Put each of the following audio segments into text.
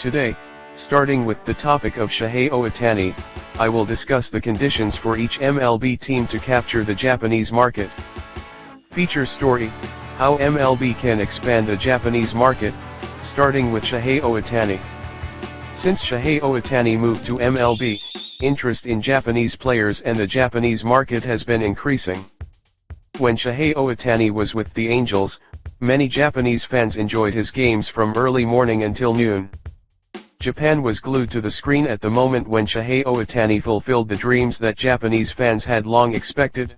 Today, starting with the topic of Shohei Ohtani, I will discuss the conditions for each MLB team to capture the Japanese market. Feature story: how MLB can expand the Japanese market, starting with Shohei Ohtani. Since Shohei Ohtani moved to MLB, interest in Japanese players and the Japanese market has been increasing. When Shohei Ohtani was with the Angels, many Japanese fans enjoyed his games from early morning until noon. Japan was glued to the screen at the moment when Shohei Ohtani fulfilled the dreams that Japanese fans had long expected.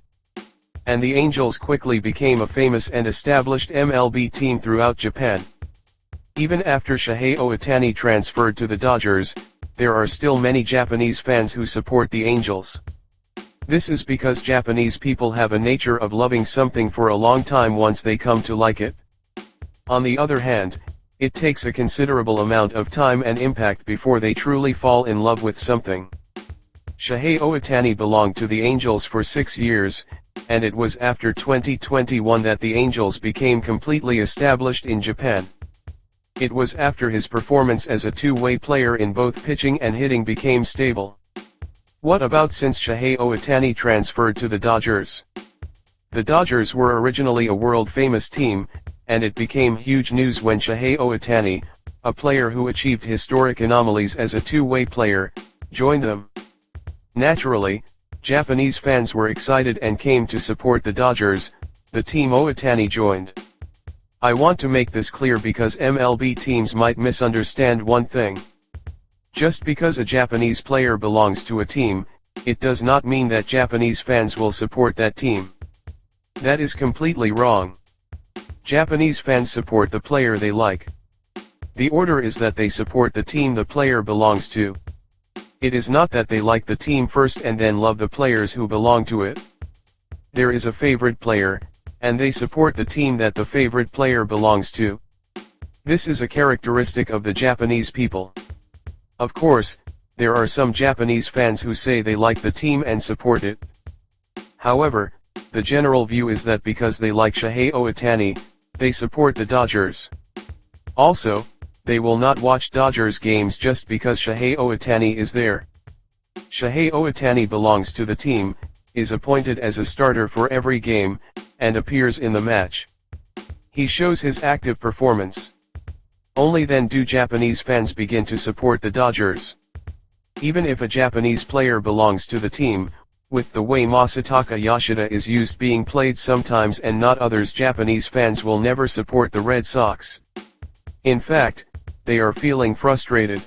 And the Angels quickly became a famous and established MLB team throughout Japan. Even after Shohei Ohtani transferred to the Dodgers, there are still many Japanese fans who support the Angels. This is because Japanese people have a nature of loving something for a long time once they come to like it. On the other hand, it takes a considerable amount of time and impact before they truly fall in love with something. Shohei Ohtani belonged to the Angels for 6 years, and it was after 2021 that the Angels became completely established in Japan. It was after his performance as a two-way player in both pitching and hitting became stable. What about since Shohei Ohtani transferred to the Dodgers? The Dodgers were originally a world-famous team, and it became huge news when Shohei Ohtani, a player who achieved historic anomalies as a two-way player, joined them. Naturally, Japanese fans were excited and came to support the Dodgers, the team Ohtani joined. I want to make this clear because MLB teams might misunderstand one thing. Just because a Japanese player belongs to a team, it does not mean that Japanese fans will support that team. That is completely wrong. Japanese fans support the player they like. The order is that they support the team the player belongs to. It is not that they like the team first and then love the players who belong to it. There is a favorite player, and they support the team that the favorite player belongs to. This is a characteristic of the Japanese people. Of course, there are some Japanese fans who say they like the team and support it. However, the general view is that because they like Shohei Ohtani, they support the Dodgers. Also, they will not watch Dodgers games just because Shohei Ohtani is there. Shohei Ohtani belongs to the team, is appointed as a starter for every game, and appears in the match. He shows his active performance. Only then do Japanese fans begin to support the Dodgers. Even if a Japanese player belongs to the team, with the way Masataka Yoshida is used being played sometimes and not others, Japanese fans will never support the Red Sox. In fact, they are feeling frustrated.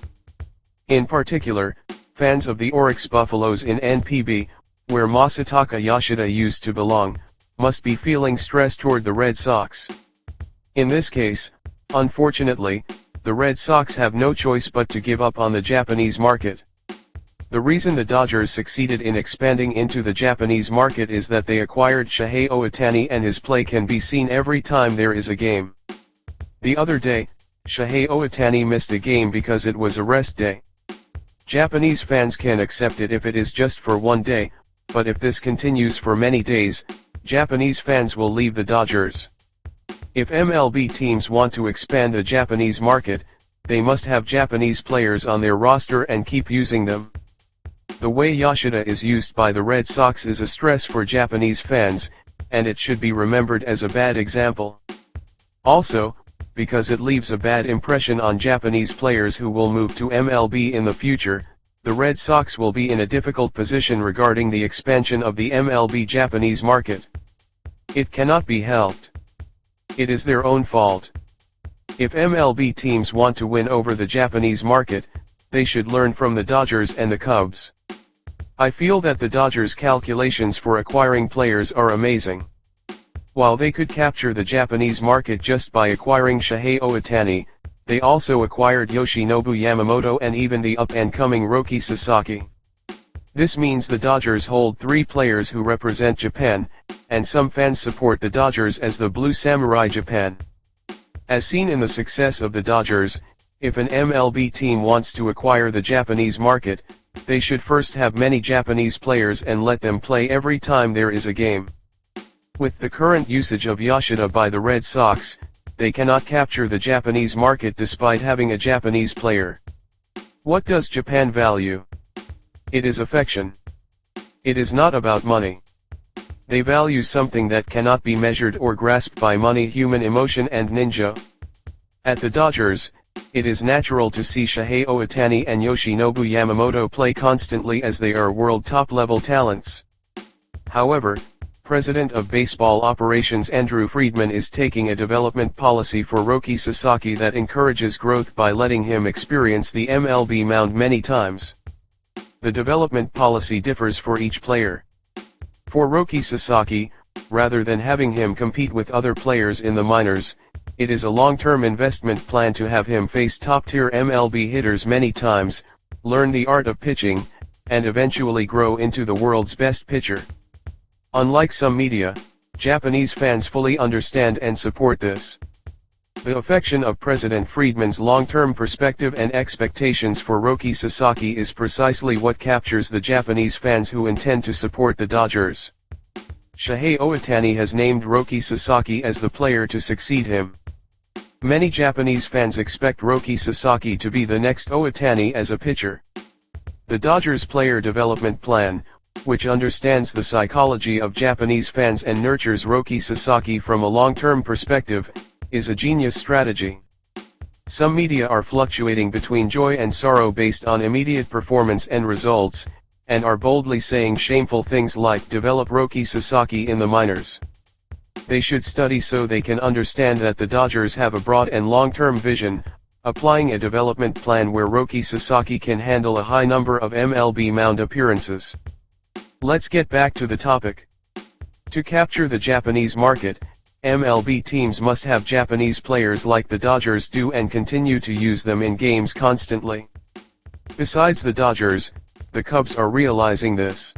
In particular, fans of the Oryx Buffaloes in NPB, where Masataka Yoshida used to belong, must be feeling stress toward the Red Sox. In this case, unfortunately, the Red Sox have no choice but to give up on the Japanese market. The reason the Dodgers succeeded in expanding into the Japanese market is that they acquired Shohei Ohtani and his play can be seen every time there is a game. The other day, Shohei Ohtani missed a game because it was a rest day. Japanese fans can accept it if it is just for one day, but if this continues for many days, Japanese fans will leave the Dodgers. If MLB teams want to expand the Japanese market, they must have Japanese players on their roster and keep using them. The way Yoshida is used by the Red Sox is a stress for Japanese fans, and it should be remembered as a bad example. Also, because it leaves a bad impression on Japanese players who will move to MLB in the future, the Red Sox will be in a difficult position regarding the expansion of the MLB Japanese market. It cannot be helped. It is their own fault. If MLB teams want to win over the Japanese market, they should learn from the Dodgers and the Cubs. I feel that the Dodgers' calculations for acquiring players are amazing. While they could capture the Japanese market just by acquiring Shohei Ohtani, they also acquired Yoshinobu Yamamoto and even the up-and-coming Roki Sasaki. This means the Dodgers hold 3 players who represent Japan, and some fans support the Dodgers as the Blue Samurai Japan. As seen in the success of the Dodgers, if an MLB team wants to acquire the Japanese market, they should first have many Japanese players and let them play every time there is a game. With the current usage of Yoshida by the Red Sox, they cannot capture the Japanese market despite having a Japanese player. What does Japan value? It is affection. It is not about money. They value something that cannot be measured or grasped by money, human emotion and Ninjō. At the Dodgers, it is natural to see Shohei Ohtani and Yoshinobu Yamamoto play constantly as they are world top-level talents. However, President of Baseball Operations Andrew Friedman is taking a development policy for Roki Sasaki that encourages growth by letting him experience the MLB mound many times. The development policy differs for each player. For Roki Sasaki, rather than having him compete with other players in the minors, it is a long-term investment plan to have him face top-tier MLB hitters many times, learn the art of pitching, and eventually grow into the world's best pitcher. Unlike some media, Japanese fans fully understand and support this. The affection of President Friedman's long-term perspective and expectations for Roki Sasaki is precisely what captures the Japanese fans who intend to support the Dodgers. Shohei Ohtani has named Roki Sasaki as the player to succeed him. Many Japanese fans expect Roki Sasaki to be the next Ohtani as a pitcher. The Dodgers player development plan, which understands the psychology of Japanese fans and nurtures Roki Sasaki from a long-term perspective, is a genius strategy. Some media are fluctuating between joy and sorrow based on immediate performance and results, and are boldly saying shameful things like develop Roki Sasaki in the minors. They should study so they can understand that the Dodgers have a broad and long-term vision, applying a development plan where Roki Sasaki can handle a high number of MLB mound appearances. Let's get back to the topic. To capture the Japanese market, MLB teams must have Japanese players like the Dodgers do and continue to use them in games constantly. Besides the Dodgers, the Cubs are realizing this.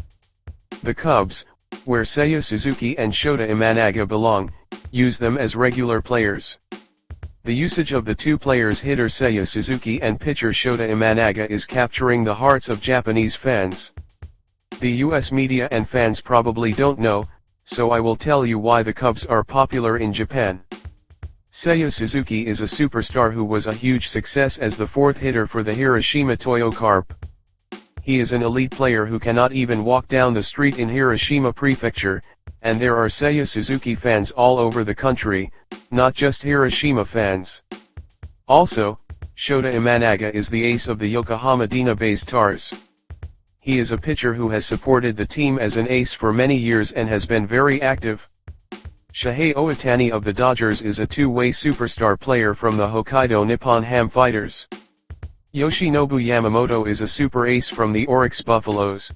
The Cubs, where Seiya Suzuki and Shota Imanaga belong, use them as regular players. The usage of the two players, hitter Seiya Suzuki and pitcher Shota Imanaga, is capturing the hearts of Japanese fans. The US media and fans probably don't know, so I will tell you why the Cubs are popular in Japan. Seiya Suzuki is a superstar who was a huge success as the fourth hitter for the Hiroshima Toyo Carp. He is an elite player who cannot even walk down the street in Hiroshima Prefecture, and there are Seiya Suzuki fans all over the country, not just Hiroshima fans. Also, Shota Imanaga is the ace of the Yokohama DeNA Bay Stars. He is a pitcher who has supported the team as an ace for many years and has been very active. Shohei Ohtani of the Dodgers is a two-way superstar player from the Hokkaido Nippon Ham Fighters. Yoshinobu Yamamoto is a super ace from the Oryx Buffaloes.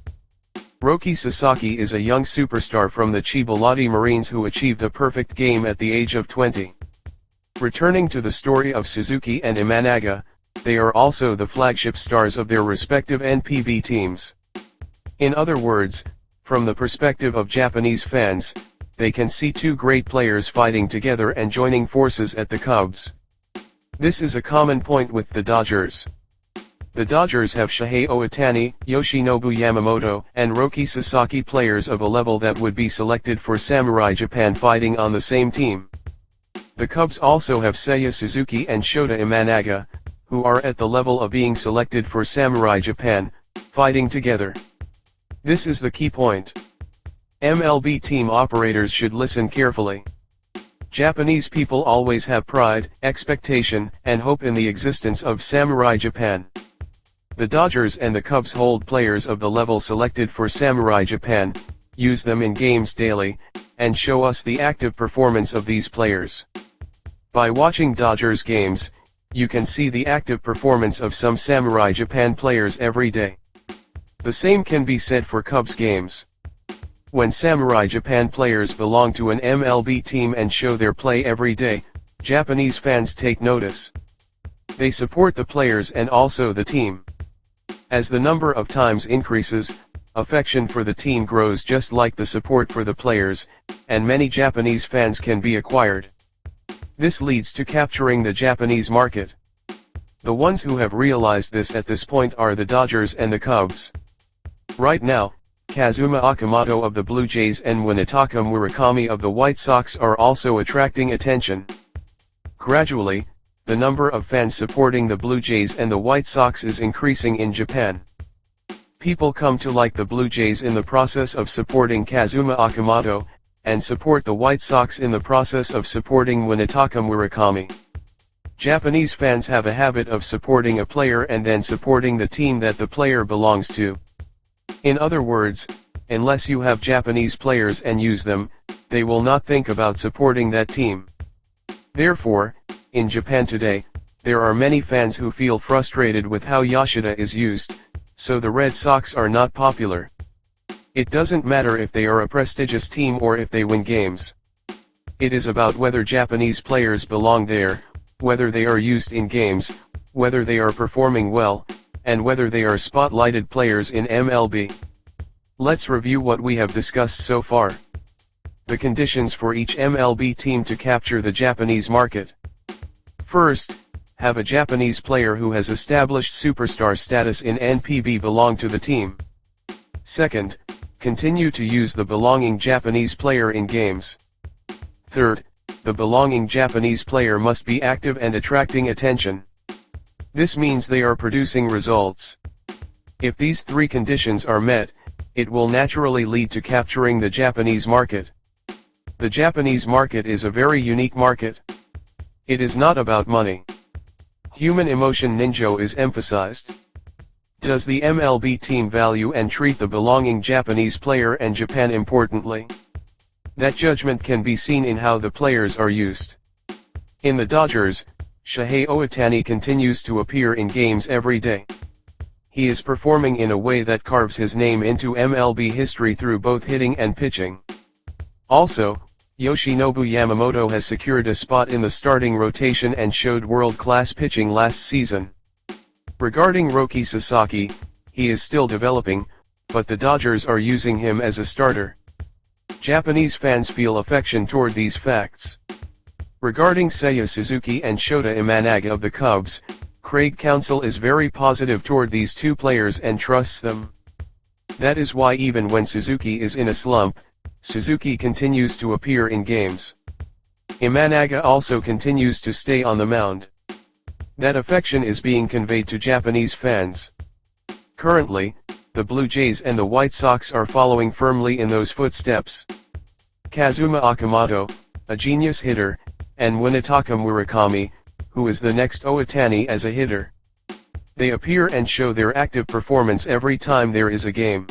Roki Sasaki is a young superstar from the Chiba Lotte Marines who achieved a perfect game at the age of 20. Returning to the story of Suzuki and Imanaga, they are also the flagship stars of their respective NPB teams. In other words, from the perspective of Japanese fans, they can see two great players fighting together and joining forces at the Cubs. This is a common point with the Dodgers. The Dodgers have Shohei Ohtani, Yoshinobu Yamamoto, and Roki Sasaki, players of a level that would be selected for Samurai Japan fighting on the same team. The Cubs also have Seiya Suzuki and Shota Imanaga, who are at the level of being selected for Samurai Japan, fighting together. This is the key point. MLB team operators should listen carefully. Japanese people always have pride, expectation, and hope in the existence of Samurai Japan. The Dodgers and the Cubs hold players of the level selected for Samurai Japan, use them in games daily, and show us the active performance of these players. By watching Dodgers games, you can see the active performance of some Samurai Japan players every day. The same can be said for Cubs games. When Samurai Japan players belong to an MLB team and show their play every day, Japanese fans take notice. They support the players and also the team. As the number of times increases, affection for the team grows just like the support for the players, and many Japanese fans can be acquired. This leads to capturing the Japanese market. The ones who have realized this at this point are the Dodgers and the Cubs. Right now, Kazuma Okamoto of the Blue Jays and Munetaka Murakami of the White Sox are also attracting attention. Gradually, the number of fans supporting the Blue Jays and the White Sox is increasing in Japan. People come to like the Blue Jays in the process of supporting Kazuma Okamoto, and support the White Sox in the process of supporting Munetaka Murakami. Japanese fans have a habit of supporting a player and then supporting the team that the player belongs to. In other words, unless you have Japanese players and use them, they will not think about supporting that team. Therefore, in Japan today, there are many fans who feel frustrated with how Yoshida is used, so the Red Sox are not popular. It doesn't matter if they are a prestigious team or if they win games. It is about whether Japanese players belong there, whether they are used in games, whether they are performing well, and whether they are spotlighted players in MLB. Let's review what we have discussed so far. The conditions for each MLB team to capture the Japanese market. First, have a Japanese player who has established superstar status in NPB belong to the team. Second, continue to use the belonging Japanese player in games. Third, the belonging Japanese player must be active and attracting attention. This means they are producing results. If these three conditions are met, it will naturally lead to capturing the Japanese market. The Japanese market is a very unique market. It is not about money. Human emotion Ninjō is emphasized. Does the MLB team value and treat the belonging Japanese player and Japan importantly? That judgment can be seen in how the players are used. In the Dodgers, Shohei Ohtani continues to appear in games every day. He is performing in a way that carves his name into MLB history through both hitting and pitching. Also, Yoshinobu Yamamoto has secured a spot in the starting rotation and showed world-class pitching last season. Regarding Roki Sasaki, he is still developing, but the Dodgers are using him as a starter. Japanese fans feel affection toward these facts. Regarding Seiya Suzuki and Shota Imanaga of the Cubs, Craig Counsell is very positive toward these two players and trusts them. That is why even when Suzuki is in a slump, Suzuki continues to appear in games. Imanaga also continues to stay on the mound. That affection is being conveyed to Japanese fans. Currently, the Blue Jays and the White Sox are following firmly in those footsteps. Kazuma Okamoto, a genius hitter, and Munetaka Murakami, who is the next Ohtani as a hitter. They appear and show their active performance every time there is a game.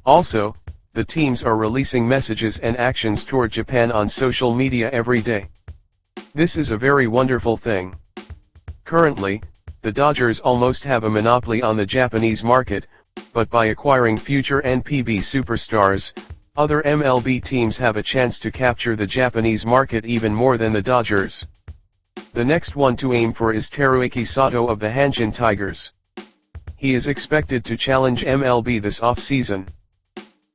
Also, the teams are releasing messages and actions toward Japan on social media every day. This is a very wonderful thing. Currently, the Dodgers almost have a monopoly on the Japanese market, but by acquiring future NPB superstars, other MLB teams have a chance to capture the Japanese market even more than the Dodgers. The next one to aim for is Teruaki Sato of the Hanshin Tigers. He is expected to challenge MLB this off-season.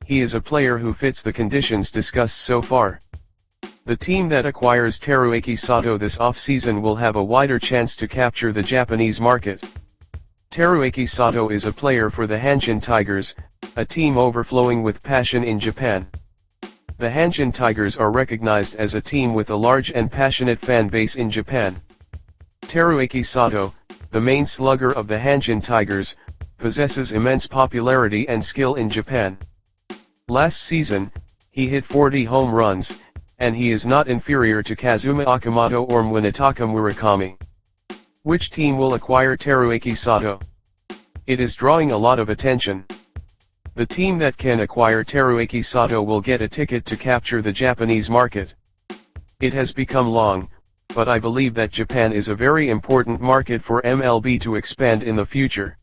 He is a player who fits the conditions discussed so far. The team that acquires Teruaki Sato this off-season will have a wider chance to capture the Japanese market. Teruaki Sato is a player for the Hanshin Tigers, a team overflowing with passion in Japan. The Hanshin Tigers are recognized as a team with a large and passionate fan base in Japan. Teruaki Sato, the main slugger of the Hanshin Tigers, possesses immense popularity and skill in Japan. Last season, he hit 40 home runs, and he is not inferior to Kazuma Okamoto or Munetaka Murakami. Which team will acquire Teruaki Sato? It is drawing a lot of attention. The team that can acquire Teruaki Sato will get a ticket to capture the Japanese market. It has become long, but I believe that Japan is a very important market for MLB to expand in the future.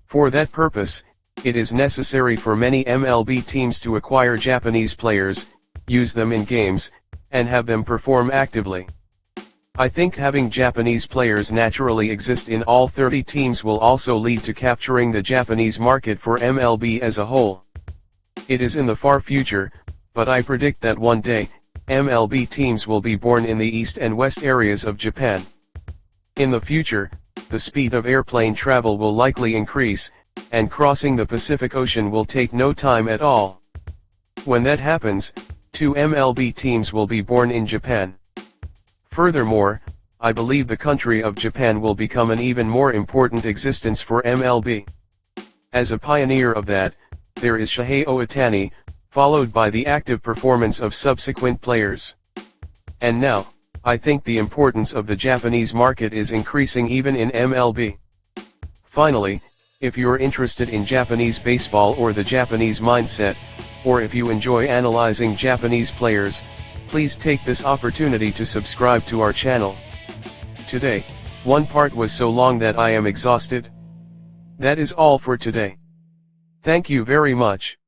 For that purpose, it is necessary for many MLB teams to acquire Japanese players, use them in games, and have them perform actively. I think having Japanese players naturally exist in all 30 teams will also lead to capturing the Japanese market for MLB as a whole. It is in the far future, but I predict that one day, MLB teams will be born in the east and west areas of Japan. In the future, the speed of airplane travel will likely increase, and crossing the Pacific Ocean will take no time at all. When that happens, 2 MLB teams will be born in Japan. Furthermore, I believe the country of Japan will become an even more important existence for MLB. As a pioneer of that, there is Shohei Ohtani, followed by the active performance of subsequent players. And now, I think the importance of the Japanese market is increasing even in MLB. Finally, if you're interested in Japanese baseball or the Japanese mindset, or if you enjoy analyzing Japanese players, please take this opportunity to subscribe to our channel. Today, one part was so long that I am exhausted. That is all for today. Thank you very much.